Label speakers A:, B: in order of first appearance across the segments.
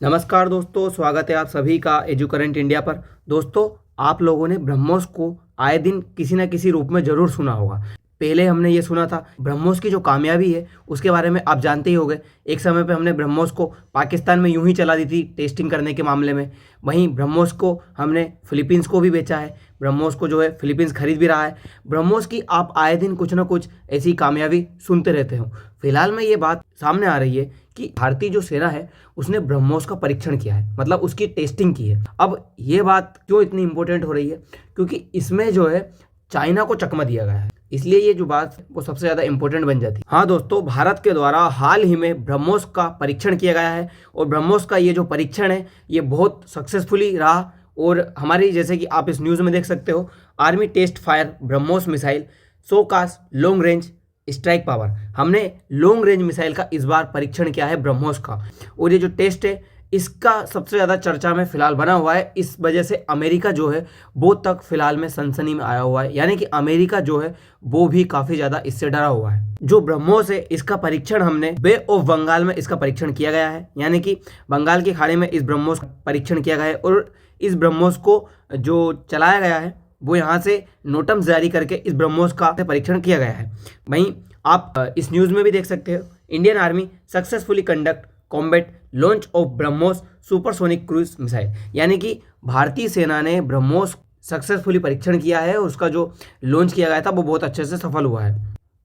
A: नमस्कार दोस्तों, स्वागत है आप सभी का एजू करंट इंडिया पर। दोस्तों, आप लोगों ने ब्रह्मोस को आए दिन किसी न किसी रूप में ज़रूर सुना होगा। पहले हमने ये सुना था ब्रह्मोस की जो कामयाबी है उसके बारे में आप जानते ही होंगे। एक समय पे हमने ब्रह्मोस को पाकिस्तान में यूं ही चला दी थी टेस्टिंग करने के मामले में। वहीं ब्रह्मोस को हमने फिलीपींस को भी बेचा है। ब्रह्मोस को जो है फिलीपींस खरीद भी रहा है। ब्रह्मोस की आप आए दिन कुछ ना कुछ ऐसी कामयाबी सुनते रहते हो। फिलहाल में ये बात सामने आ रही है कि भारतीय जो सेना है उसने ब्रह्मोस का परीक्षण किया है, मतलब उसकी टेस्टिंग की है। अब ये बात क्यों इतनी इंपॉर्टेंट हो रही है? क्योंकि इसमें जो है चाइना को चकमा दिया गया है, इसलिए ये जो बात वो सबसे ज़्यादा इंपॉर्टेंट बन जाती है। हाँ दोस्तों, भारत के द्वारा हाल ही में ब्रह्मोस का परीक्षण किया गया है और ब्रह्मोस का ये जो परीक्षण है ये बहुत सक्सेसफुली रहा। और हमारी, जैसे कि आप इस न्यूज़ में देख सकते हो, army test fire BrahMos missile so cast long range strike power. हमने लॉन्ग रेंज मिसाइल का इस बार परीक्षण किया है ब्रह्मोस का। और ये जो टेस्ट है इसका सबसे ज़्यादा चर्चा में फिलहाल बना हुआ है। इस वजह से अमेरिका जो है वो तक फिलहाल में सनसनी में आया हुआ है, यानी कि अमेरिका जो है वो भी काफ़ी ज़्यादा इससे डरा हुआ है। जो ब्रह्मोस है इसका परीक्षण हमने बे ऑफ बंगाल में इसका परीक्षण किया गया है, यानी कि बंगाल की खाड़ी में इस ब्रह्मोस का परीक्षण किया गया है। और इस ब्रह्मोस को जो चलाया गया है वो यहाँ से नोटम्स जारी करके इस ब्रह्मोस का परीक्षण किया गया है। वहीं आप इस न्यूज़ में भी देख सकते हो, Indian army successfully conduct combat launch of BrahMos supersonic cruise missile, यानी कि भारतीय सेना ने ब्रह्मोस सक्सेसफुली परीक्षण किया है और उसका जो लॉन्च किया गया था वो बहुत अच्छे से सफल हुआ है।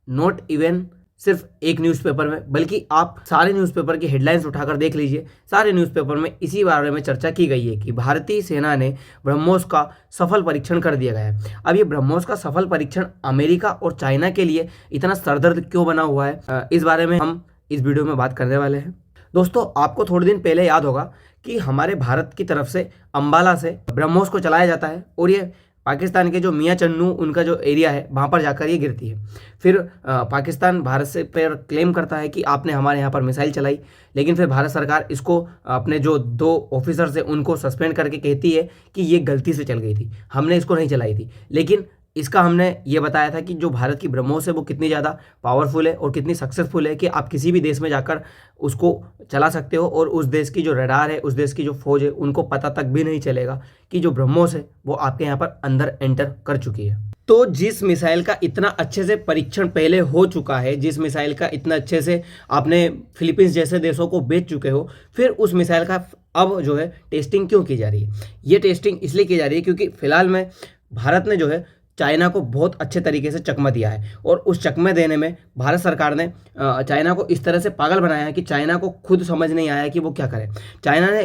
A: नॉट इवन सिर्फ एक न्यूज़पेपर में, बल्कि आप सारे न्यूज़पेपर की हेडलाइंस उठाकर देख लीजिए। सारे न्यूज़पेपर में इसी बारे में चर्चा की गई है कि भारतीय सेना ने ब्रह्मोस का सफल परीक्षण कर दिया गया है। अब ये ब्रह्मोस का सफल परीक्षण अमेरिका और चाइना के लिए इतना सरदर्द क्यों बना हुआ है, इस बारे में हम इस वीडियो में बात करने वाले हैं। दोस्तों, आपको थोड़े दिन पहले याद होगा कि हमारे भारत की तरफ से अंबाला से ब्रह्मोस को चलाया जाता है और ये पाकिस्तान के जो मियाँ चन्नू उनका जो एरिया है वहाँ पर जाकर ये गिरती है। फिर पाकिस्तान भारत से पर क्लेम करता है कि आपने हमारे यहाँ पर मिसाइल चलाई, लेकिन फिर भारत सरकार इसको अपने जो 2 ऑफिसर्स हैं उनको सस्पेंड करके कहती है कि ये गलती से चल गई थी, हमने इसको नहीं चलाई थी। लेकिन इसका हमने ये बताया था कि जो भारत की ब्रह्मोस है वो कितनी ज़्यादा पावरफुल है और कितनी सक्सेसफुल है कि आप किसी भी देश में जाकर उसको चला सकते हो और उस देश की जो रडार है, उस देश की जो फौज है, उनको पता तक भी नहीं चलेगा कि जो ब्रह्मोस है वो आपके यहाँ पर अंदर एंटर कर चुकी है। तो जिस मिसाइल का इतना अच्छे से परीक्षण पहले हो चुका है, जिस मिसाइल का इतना अच्छे से आपने फिलीपींस जैसे देशों को बेच चुके हो, फिर उस मिसाइल का अब जो है टेस्टिंग क्यों की जा रही है? ये टेस्टिंग इसलिए की जा रही है क्योंकि फिलहाल में भारत ने जो है चाइना को बहुत अच्छे तरीके से चकमा दिया है और उस चकमे देने में भारत सरकार ने चाइना को इस तरह से पागल बनाया है कि चाइना को खुद समझ नहीं आया कि वो क्या करे। चाइना ने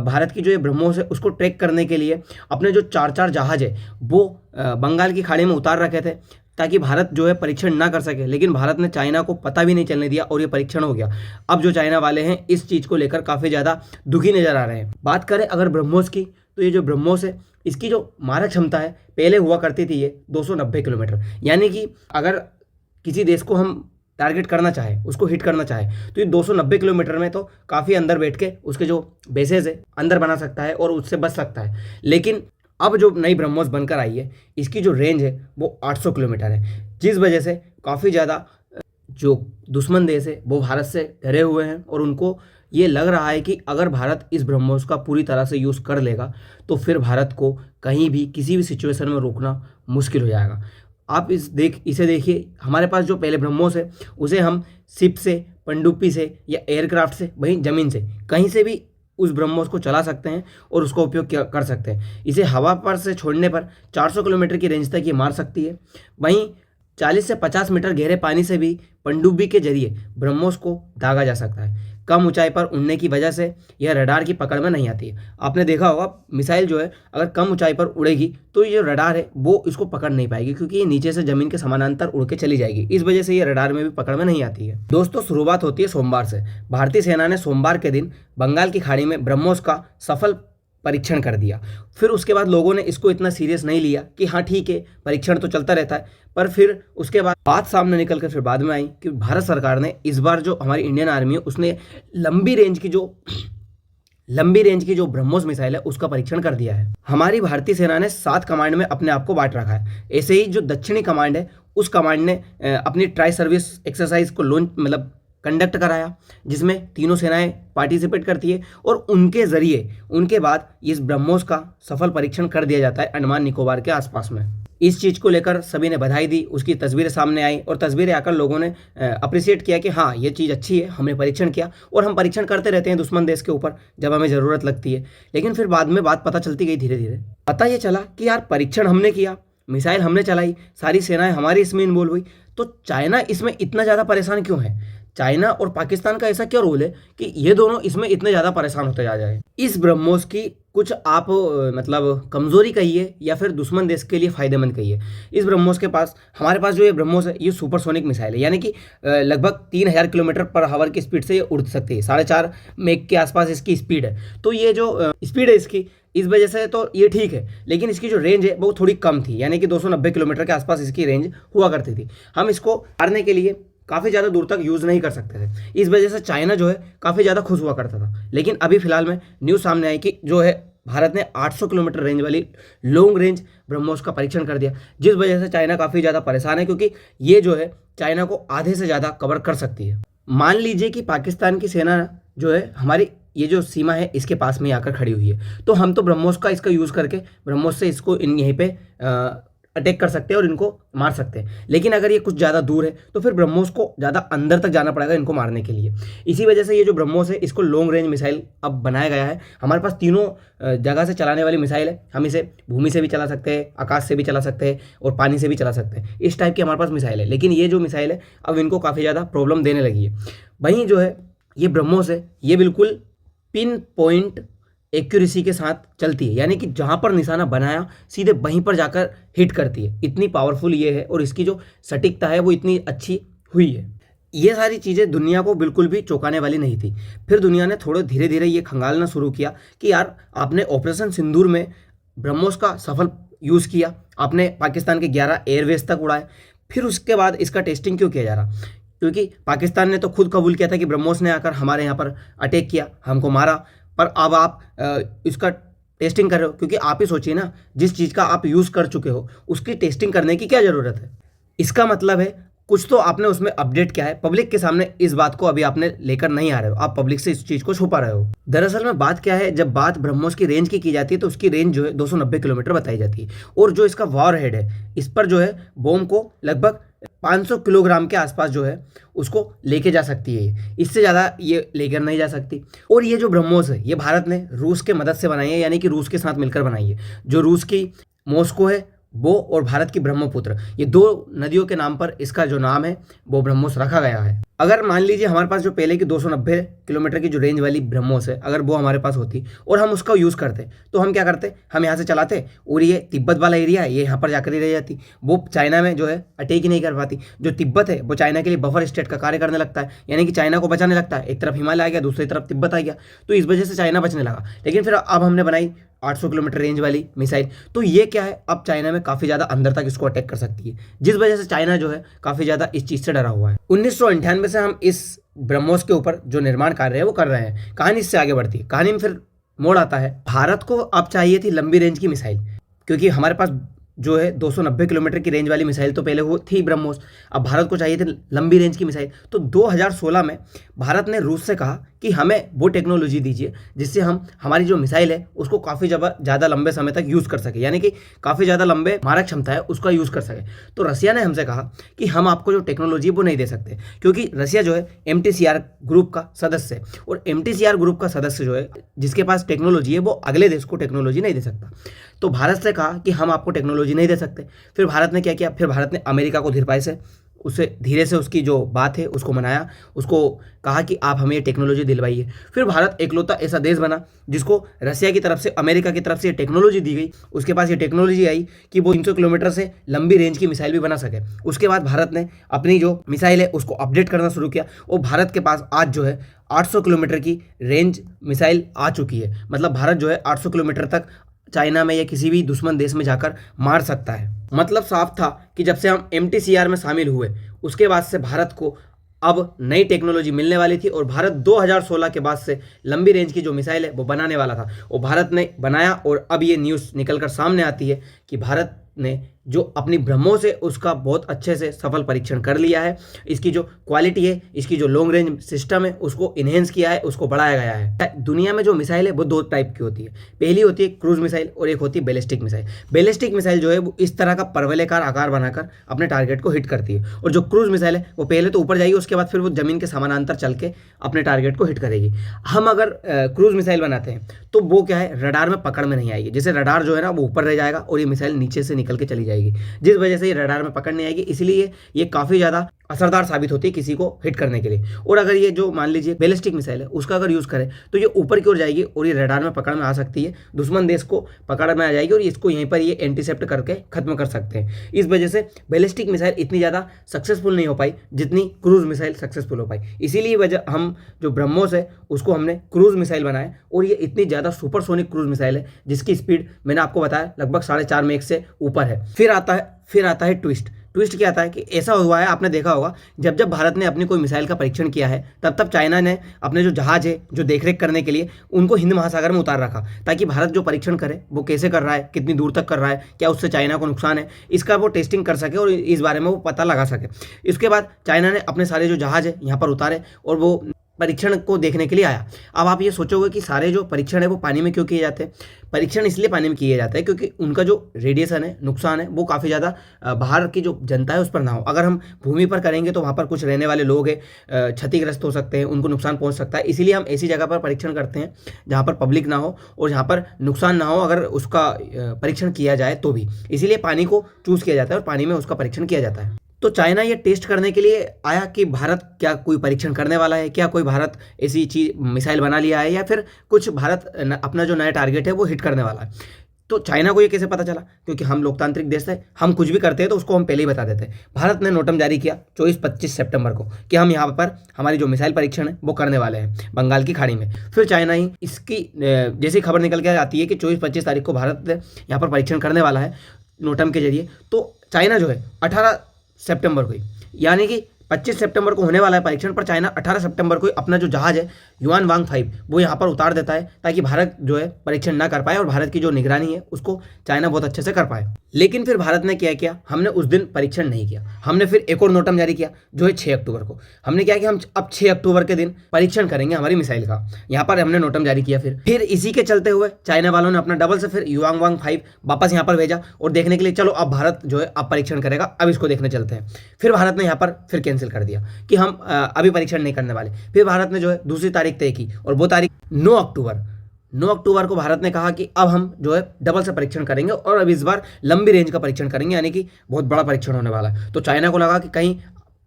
A: भारत की जो ये ब्रह्मोस है उसको ट्रैक करने के लिए अपने जो 4 जहाज है वो बंगाल की खाड़ी में उतार रखे थे ताकि भारत जो है परीक्षण ना कर सके, लेकिन भारत ने चाइना को पता भी नहीं चलने दिया और ये परीक्षण हो गया। अब जो चाइना वाले हैं इस चीज़ को लेकर काफ़ी ज़्यादा दुखी नज़र आ रहे हैं। बात करें अगर ब्रह्मोस की, तो ये जो ब्रह्मोस है इसकी जो मारक क्षमता है पहले हुआ करती थी ये 290 किलोमीटर, यानी कि अगर किसी देश को हम टारगेट करना चाहे, उसको हिट करना चाहे, तो ये 290 किलोमीटर में तो काफ़ी अंदर बैठ के उसके जो बेसेस है अंदर बना सकता है और उससे बच सकता है। लेकिन अब जो नई ब्रह्मोस बनकर आई है इसकी जो रेंज है वो 800 किलोमीटर है, जिस वजह से काफ़ी ज़्यादा जो दुश्मन देश है वो भारत से डरे हुए हैं और उनको ये लग रहा है कि अगर भारत इस ब्रह्मोस का पूरी तरह से यूज़ कर लेगा तो फिर भारत को कहीं भी किसी भी सिचुएशन में रोकना मुश्किल हो जाएगा। आप इसे देखिए, हमारे पास जो पहले ब्रह्मोस है उसे हम शिप से, पनडुब्बी से या एयरक्राफ्ट से, वहीं ज़मीन से, कहीं से भी उस ब्रह्मोस को चला सकते हैं और उसका उपयोग कर सकते हैं। इसे हवा पर से छोड़ने पर 400 किलोमीटर की रेंज तक ये मार सकती है। वहीं 40 से 50 मीटर गहरे पानी से भी पनडुब्बी के जरिए ब्रह्मोस को दागा जा सकता है। कम ऊंचाई पर उड़ने की वजह से यह रडार की पकड़ में नहीं आती है। आपने देखा होगा मिसाइल जो है अगर कम ऊंचाई पर उड़ेगी तो ये रडार है वो इसको पकड़ नहीं पाएगी, क्योंकि ये नीचे से ज़मीन के समानांतर उड़ के चली जाएगी। इस वजह से ये रडार में भी पकड़ में नहीं आती है। दोस्तों, शुरुआत होती है सोमवार से। भारतीय सेना ने सोमवार के दिन बंगाल की खाड़ी में ब्रह्मोस का सफल परीक्षण कर दिया। फिर उसके बाद लोगों ने इसको इतना सीरियस नहीं लिया कि हाँ ठीक है, परीक्षण तो चलता रहता है। पर फिर उसके बाद बात सामने निकल कर फिर बाद में आई कि भारत सरकार ने इस बार जो हमारी इंडियन आर्मी है उसने लंबी रेंज की जो ब्रह्मोस मिसाइल है उसका परीक्षण कर दिया है। हमारी भारतीय सेना ने 7 कमांड में अपने आप को बांट रखा है। ऐसे ही जो दक्षिणी कमांड है उस कमांड ने अपनी ट्राई सर्विस एक्सरसाइज को लॉन्च कंडक्ट कराया, जिसमें तीनों सेनाएं पार्टिसिपेट करती है और उनके ज़रिए उनके बाद इस ब्रह्मोस का सफल परीक्षण कर दिया जाता है अंडमान निकोबार के आसपास में। इस चीज़ को लेकर सभी ने बधाई दी, उसकी तस्वीरें सामने आई और तस्वीरें आकर लोगों ने अप्रिशिएट किया कि हाँ ये चीज़ अच्छी है, हमने परीक्षण किया और हम परीक्षण करते रहते हैं दुश्मन देश के ऊपर जब हमें ज़रूरत लगती है। लेकिन फिर बाद में बात पता चलती गई, धीरे धीरे पता ये चला कि यार परीक्षण हमने किया, मिसाइल हमने चलाई, सारी सेनाएं हमारी इसमें इन्वॉल्व हुई, तो चाइना इसमें इतना ज़्यादा परेशान क्यों है? चाइना और पाकिस्तान का ऐसा क्या रोल है कि ये दोनों इसमें इतने ज़्यादा परेशान होते जा जाए? इस ब्रह्मोस की कुछ आप मतलब कमज़ोरी कहिए या फिर दुश्मन देश के लिए फ़ायदेमंद कहिए। इस ब्रह्मोस के पास, हमारे पास जो ये ब्रह्मोस है ये सुपरसोनिक मिसाइल है, यानी कि लगभग 3000 किलोमीटर पर आवर की स्पीड से ये उड़ सकती है, 4.5 मैक के आसपास इसकी स्पीड है। तो ये जो स्पीड है इसकी, इस वजह से तो ये ठीक है, लेकिन इसकी जो रेंज है वो थोड़ी कम थी, यानी कि 290 किलोमीटर के आसपास इसकी रेंज हुआ करती थी। हम इसको मारने के लिए काफ़ी ज़्यादा दूर तक यूज़ नहीं कर सकते थे, इस वजह से चाइना जो है काफ़ी ज़्यादा खुश हुआ करता था। लेकिन अभी फिलहाल में न्यूज़ सामने आई कि जो है भारत ने 800 किलोमीटर रेंज वाली लॉन्ग रेंज ब्रह्मोस का परीक्षण कर दिया, जिस वजह से चाइना काफ़ी ज़्यादा परेशान है, क्योंकि ये जो है चाइना को आधे से ज़्यादा कवर कर सकती है। मान लीजिए कि पाकिस्तान की सेना जो है हमारी ये जो सीमा है इसके पास में आकर खड़ी हुई है, तो हम तो ब्रह्मोस का इसका यूज़ करके ब्रह्मोस से इसको यहीं पे अटैक कर सकते हैं और इनको मार सकते हैं। लेकिन अगर ये कुछ ज़्यादा दूर है तो फिर ब्रह्मोस को ज़्यादा अंदर तक जाना पड़ेगा इनको मारने के लिए। इसी वजह से ये जो ब्रह्मोस है इसको लॉन्ग रेंज मिसाइल अब बनाया गया है। हमारे पास तीनों जगह से चलाने वाली मिसाइल है, हम इसे भूमि से भी चला सकते हैं, आकाश से भी चला सकते हैं और पानी से भी चला सकते हैं, इस टाइप की हमारे पास मिसाइल है। लेकिन ये जो मिसाइल है अब इनको काफ़ी ज़्यादा प्रॉब्लम देने लगी है। वहीं जो है ये ब्रह्मोस है ये बिल्कुल पिन पॉइंट एक्यूरेसी के साथ चलती है, यानी कि जहाँ पर निशाना बनाया सीधे वहीं पर जाकर हिट करती है, इतनी पावरफुल ये है और इसकी जो सटीकता है वो इतनी अच्छी हुई है। ये सारी चीज़ें दुनिया को बिल्कुल भी चौंकाने वाली नहीं थी। फिर दुनिया ने थोड़े धीरे धीरे ये खंगालना शुरू किया कि यार आपने ऑपरेशन सिंदूर में ब्रह्मोस का सफल यूज़ किया, आपने पाकिस्तान के 11 एयरवेज तक उड़ाए, फिर उसके बाद इसका टेस्टिंग क्यों किया जा रहा? क्योंकि पाकिस्तान ने तो खुद कबूल किया था कि ब्रह्मोस ने आकर हमारे यहाँ पर अटैक किया, हमको मारा, पर अब आप इसका टेस्टिंग कर रहे हो। क्योंकि आप ही सोचिए ना, जिस चीज़ का आप यूज़ कर चुके हो उसकी टेस्टिंग करने की क्या ज़रूरत है? इसका मतलब है कुछ तो आपने उसमें अपडेट किया है, पब्लिक के सामने इस बात को अभी आपने लेकर नहीं आ रहे हो, आप पब्लिक से इस चीज़ को छुपा रहे हो। दरअसल में बात क्या है, जब बात ब्रह्मोस की रेंज की जाती है तो उसकी रेंज जो है 290 किलोमीटर बताई जाती है, और जो इसका वॉर हेड है इस पर जो है बॉम्ब को लगभग 500 किलोग्राम के आसपास जो है उसको लेके जा सकती है, इससे ज़्यादा ये लेकर नहीं जा सकती। और ये जो ब्रह्मोस है ये भारत ने रूस के मदद से बनाई है, यानी कि रूस के साथ मिलकर बनाई है। जो रूस की मॉस्को है वो और भारत की ब्रह्मपुत्र, ये दो नदियों के नाम पर इसका जो नाम है वो ब्रह्मोस रखा गया है। अगर मान लीजिए हमारे पास जो पहले की 290 किलोमीटर की जो रेंज वाली ब्रह्मोस है अगर वो हमारे पास होती और हम उसका यूज़ करते तो हम क्या करते, हम यहाँ से चलाते और ये तिब्बत वाला एरिया है ये यहाँ पर जाकर ही रह जाती, वो चाइना में जो है अटैक ही नहीं कर पाती। जो तिब्बत है वो चाइना के लिए बफर स्टेट का कार्य करने लगता है, यानी कि चाइना को बचाने लगता है। एक तरफ हिमालय आ गया, दूसरी तरफ तिब्बत आ गया, तो इस वजह से चाइना बचने लगा। लेकिन फिर अब हमने बनाई 800 किलोमीटर रेंज वाली मिसाइल, तो ये क्या है, अब चाइना में काफ़ी ज़्यादा अंदर तक इसको अटैक कर सकती है, जिस वजह से चाइना जो है काफ़ी ज़्यादा इस चीज़ से डरा हुआ है। 1998 से हम इस ब्रह्मोस के ऊपर जो निर्माण कार्य है वो कर रहे हैं। कहानी इससे आगे बढ़ती है, कहानी में फिर मोड़ आता है। भारत को अब चाहिए थी लंबी रेंज की मिसाइल, क्योंकि हमारे पास जो है 290 किलोमीटर की रेंज वाली मिसाइल तो पहले वो थी ब्रह्मोस, अब भारत को चाहिए थी लंबी रेंज की मिसाइल। तो 2016 में भारत ने रूस से कहा कि हमें वो टेक्नोलॉजी दीजिए जिससे हम हमारी जो मिसाइल है उसको काफ़ी ज़्यादा लंबे समय तक यूज़ कर सके, यानी कि काफ़ी ज़्यादा लंबे मारक क्षमता है उसका यूज़ कर सके। तो रसिया ने हमसे कहा कि हम आपको जो टेक्नोलॉजी है वो नहीं दे सकते, क्योंकि रसिया जो है MTCR ग्रुप का सदस्य है, और MTCR ग्रुप का सदस्य जो है जिसके पास टेक्नोलॉजी है वो अगले देश को टेक्नोलॉजी नहीं दे सकता। तो भारत से कहा कि हम आपको टेक्नोलॉजी नहीं दे सकते। फिर भारत ने क्या किया, फिर भारत ने अमेरिका को धीरे से उसकी जो बात है उसको मनाया, उसको कहा कि आप हमें ये टेक्नोलॉजी दिलवाइए। फिर भारत एकलौता ऐसा देश बना जिसको रसिया की तरफ से, अमेरिका की तरफ से ये टेक्नोलॉजी दी गई। उसके पास ये टेक्नोलॉजी आई कि वो 300 किलोमीटर से लंबी रेंज की मिसाइल भी बना सके। उसके बाद भारत ने अपनी जो मिसाइल है उसको अपडेट करना शुरू किया, और भारत के पास आज जो है 800 किलोमीटर की रेंज मिसाइल आ चुकी है। मतलब भारत जो है 800 किलोमीटर तक चाइना में या किसी भी दुश्मन देश में जाकर मार सकता है। मतलब साफ था कि जब से हम MTCR में शामिल हुए उसके बाद से भारत को अब नई टेक्नोलॉजी मिलने वाली थी, और भारत 2016 के बाद से लंबी रेंज की जो मिसाइल है वो बनाने वाला था, और भारत ने बनाया। और अब ये न्यूज़ निकल कर सामने आती है कि भारत ने जो अपनी ब्रह्मोस है उसका बहुत अच्छे से सफल परीक्षण कर लिया है। इसकी जो क्वालिटी है, इसकी जो लॉन्ग रेंज सिस्टम है उसको इन्हेंस किया है, उसको बढ़ाया गया है। दुनिया में जो मिसाइल है वो दो टाइप की होती है। पहली होती है क्रूज मिसाइल और एक होती है बैलिस्टिक मिसाइल। बैलिस्टिक मिसाइल जो है वो इस तरह का परवलयकार आकार बनाकर अपने टारगेट को हिट करती है, और जो क्रूज मिसाइल है वो पहले तो ऊपर जाएगी, उसके बाद फिर वो जमीन के समानांतर चल के अपने टारगेट को हिट करेगी। हम अगर क्रूज मिसाइल बनाते हैं तो वो क्या है, रडार में पकड़ में नहीं आएगी। जैसे रडार जो है ना वो ऊपर रह जाएगा और ये मिसाइल नीचे से निकल के चली जाएगी, जिस वजह से ये रडार में पकड़ नहीं आएगी। इसलिए ये काफ़ी ज़्यादा असरदार साबित होती है किसी को हिट करने के लिए। और अगर ये जो मान लीजिए बैलिस्टिक मिसाइल है उसका अगर यूज़ करें तो ये ऊपर की ओर जाएगी और ये रडार में पकड़ में आ सकती है, दुश्मन देश को पकड़ में आ जाएगी और इसको यहीं पर ये इंटरसेप्ट करके खत्म कर सकते हैं। इस वजह से बैलिस्टिक मिसाइल इतनी ज़्यादा सक्सेसफुल नहीं हो पाई जितनी क्रूज मिसाइल सक्सेसफुल हो पाई। इसीलिए वजह हम जो ब्रह्मोस है उसको हमने क्रूज मिसाइल बनाया, और ये इतनी ज़्यादा सुपरसोनिक क्रूज मिसाइल है जिसकी स्पीड मैंने आपको बताया लगभग 4.5 मैक से ऊपर है। फिर आता है ट्विस्ट क्या आता है कि ऐसा हुआ है, आपने देखा होगा जब जब भारत ने अपनी कोई मिसाइल का परीक्षण किया है तब तब चाइना ने अपने जो जहाज है जो देखरेख करने के लिए उनको हिंद महासागर में उतार रखा, ताकि भारत जो परीक्षण करे वो कैसे कर रहा है, कितनी दूर तक कर रहा है, क्या उससे चाइना को नुकसान है, इसका वो टेस्टिंग कर सके और इस बारे में वो पता लगा सके। इसके बाद चाइना ने अपने सारे जो जहाज है यहाँ पर उतारे और वो परीक्षण को देखने के लिए आया। अब आप ये सोचोगे कि सारे जो परीक्षण है वो पानी में क्यों किए जाते हैं। परीक्षण इसलिए पानी में किए जाते हैं क्योंकि उनका जो रेडिएशन है, नुकसान है, वो काफ़ी ज़्यादा बाहर की जो जनता है उस पर ना हो। अगर हम भूमि पर करेंगे तो वहाँ पर कुछ रहने वाले लोग हैं क्षतिग्रस्त हो सकते हैं, उनको नुकसान पहुँच सकता है। इसीलिए हम ऐसी जगह पर परीक्षण करते हैं जहाँ पर पब्लिक ना हो और जहाँ पर नुकसान ना हो अगर उसका परीक्षण किया जाए तो भी। इसीलिए पानी को चूज़ किया जाता है और पानी में उसका परीक्षण किया जाता है। तो चाइना ये टेस्ट करने के लिए आया कि भारत क्या कोई परीक्षण करने वाला है, क्या कोई भारत ऐसी चीज मिसाइल बना लिया है, या फिर कुछ भारत अपना जो नया टारगेट है वो हिट करने वाला है। तो चाइना को ये कैसे पता चला, क्योंकि हम लोकतांत्रिक देश है, हम कुछ भी करते हैं तो उसको हम पहले ही बता देते हैं। भारत ने नोटम जारी किया 24-25 सितंबर को कि हम यहाँ पर हमारी जो मिसाइल परीक्षण है वो करने वाले हैं बंगाल की खाड़ी में। फिर चाइना ही इसकी जैसी खबर निकल के आती है कि 24-25 तारीख को भारत यहाँ पर परीक्षण करने वाला है नोटम के जरिए, तो चाइना जो है 18 सितंबर को ही, यानी कि 25 सितंबर को होने वाला है परीक्षण, पर चाइना 18 सितंबर को अपना जो जहाज है युआन वांग 5 वो यहाँ पर उतार देता है ताकि भारत जो है परीक्षण ना कर पाए और भारत की जो निगरानी है उसको चाइना बहुत अच्छे से कर पाए। लेकिन फिर भारत ने क्या किया, हमने उस दिन परीक्षण नहीं किया, हमने फिर एक और नोटम जारी किया जो है 6 अक्टूबर को। हमने क्या किया, हम अब 6 अक्टूबर के दिन परीक्षण करेंगे हमारी मिसाइल का, यहाँ पर हमने नोटम जारी किया। फिर इसी के चलते हुए चाइना वालों ने अपना डबल से फिर युआन वांग 5 वापस यहाँ पर भेजा और देखने के लिए, चलो अब भारत जो है अब परीक्षण करेगा, अब इसको देखने चलते हैं। फिर भारत ने यहाँ पर फिर कैंसिल कर दिया कि हम अभी परीक्षण नहीं करने वाले। फिर भारत ने जो है दूसरी तारीख तय की और वो तारीख 9 अक्टूबर को भारत ने कहा कि अब हम जो है डबल से परीक्षण करेंगे और अब इस बार लंबी रेंज का परीक्षण करेंगे, यानी कि बहुत बड़ा परीक्षण होने वाला है। तो चाइना को लगा कि कहीं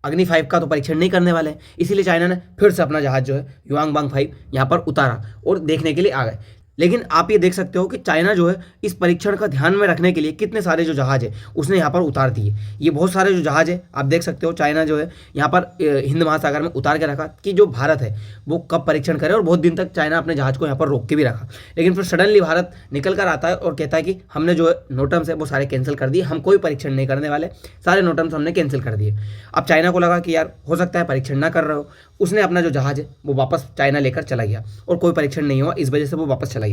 A: अग्नि 5 का तो परीक्षण नहीं करने वाले हैं, इसीलिए चाइना ने फिर से अपना जहाज जो है युआन वांग 5 यहाँ पर उतारा और देखने के लिए आ गए। लेकिन आप ये देख सकते हो कि चाइना जो है इस परीक्षण का ध्यान में रखने के लिए कितने सारे जो जहाज है उसने यहाँ पर उतार दिए। ये बहुत सारे जो जहाज है आप देख सकते हो, चाइना जो है यहाँ पर हिंद महासागर में उतार के रखा कि जो भारत है वो कब परीक्षण करे, और बहुत दिन तक चाइना अपने जहाज को यहाँ पर रोक के भी रखा। लेकिन फिर सडनली भारत निकल कर आता है और कहता है कि हमने जो नोटम्स है वो सारे कैंसिल कर दिए, हम कोई परीक्षण नहीं करने वाले, सारे नोटम्स हमने कैंसिल कर दिए। अब चाइना को लगा कि यार हो सकता है परीक्षण ना कर रहे हो, उसने अपना जो जहाज है वो वापस चाइना लेकर चला गया और कोई परीक्षण नहीं हुआ, इस वजह से वो वापस चला गया।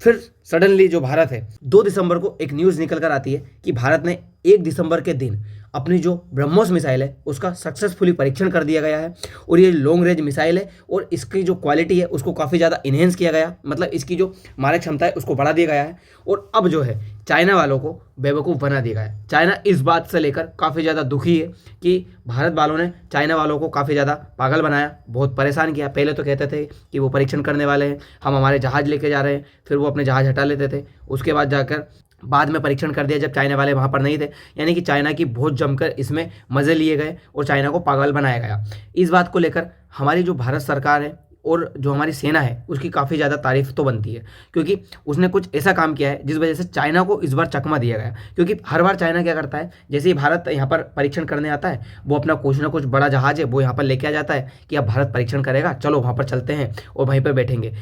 A: फिर सडनली जो भारत है 2 दिसंबर को एक न्यूज़ निकल कर आती है कि भारत ने 1 दिसंबर के दिन अपनी जो ब्रह्मोस मिसाइल है उसका सक्सेसफुली परीक्षण कर दिया गया है, और ये लॉन्ग रेंज मिसाइल है और इसकी जो क्वालिटी है उसको काफ़ी ज़्यादा इन्हेंस किया गया, मतलब इसकी जो मारक क्षमता है उसको बढ़ा दिया गया है। और अब जो है चाइना वालों को बेवकूफ़ बना दिया गया है। चाइना इस बात से लेकर काफ़ी ज़्यादा दुखी है कि भारत वालों ने चाइना वालों को काफ़ी ज़्यादा पागल बनाया, बहुत परेशान किया। पहले तो कहते थे कि वो परीक्षण करने वाले हैं, हम हमारे जहाज़ लेके जा रहे हैं, फिर वो अपने जहाज़ हटा लेते थे, उसके बाद जाकर बाद में परीक्षण कर दिया जब चाइना वाले वहाँ पर नहीं थे। यानी कि चाइना की बहुत जमकर इसमें मज़े लिए गए और चाइना को पागल बनाया गया। इस बात को लेकर हमारी जो भारत सरकार है और जो हमारी सेना है उसकी काफ़ी ज़्यादा तारीफ तो बनती है, क्योंकि उसने कुछ ऐसा काम किया है जिस वजह से चाइना को इस बार चकमा दिया गया। क्योंकि हर बार चाइना क्या करता है, जैसे ही भारत यहाँ पर परीक्षण करने आता है वो अपना कुछ ना कुछ बड़ा जहाज है वो यहाँ पर लेके आ जाता है कि अब भारत परीक्षण करेगा, चलो वहाँ पर चलते हैं और वहीं पर बैठेंगे,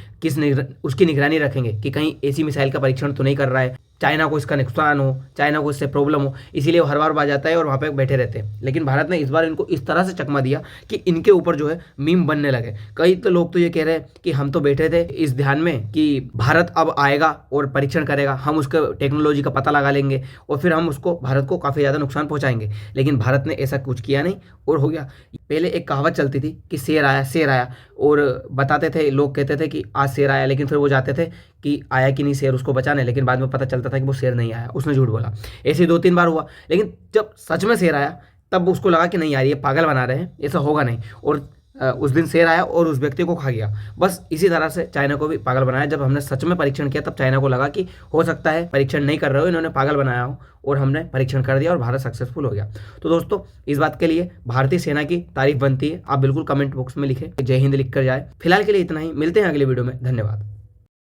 A: उसकी निगरानी रखेंगे कि कहीं ऐसी मिसाइल का परीक्षण तो नहीं कर रहा है चाइना को इसका नुकसान हो, चाइना को इससे प्रॉब्लम हो, इसीलिए वो हर बार आ जाता है और वहाँ पे बैठे रहते हैं। लेकिन भारत ने इस बार इनको इस तरह से चकमा दिया कि इनके ऊपर जो है मीम बनने लगे। कई तो लोग तो ये कह रहे हैं कि हम तो बैठे थे इस ध्यान में कि भारत अब आएगा और परीक्षण करेगा, हम उसके टेक्नोलॉजी का पता लगा लेंगे और फिर हम उसको भारत को काफ़ी ज़्यादा नुकसान पहुँचाएंगे। लेकिन भारत ने ऐसा कुछ किया नहीं और हो गया। पहले एक कहावत चलती थी कि शेर आया, और बताते थे, लोग कहते थे कि आज शेर आया, लेकिन फिर वो जाते थे कि आया कि नहीं शेर उसको बचाने, लेकिन बाद में पता चलता था कि वो शेर नहीं आया, उसने झूठ बोला। ऐसे ही 2-3 बार हुआ, लेकिन जब सच में शेर आया तब उसको लगा कि नहीं यार ये पागल बना रहे हैं, ऐसा होगा नहीं, और उस दिन शेर आया और उस व्यक्ति को खा गया। बस इसी तरह से चाइना को भी पागल बनाया। जब हमने सच में परीक्षण किया तब चाइना को लगा कि हो सकता है परीक्षण नहीं कर रहे हो, इन्होंने पागल बनाया हो, और हमने परीक्षण कर दिया और भारत सक्सेसफुल हो गया। तो दोस्तों इस बात के लिए भारतीय सेना की तारीफ बनती है। आप बिल्कुल कमेंट बॉक्स में लिखें, जय हिंद लिख कर जाए। फिलहाल के लिए इतना ही, मिलते हैं अगले वीडियो में। धन्यवाद।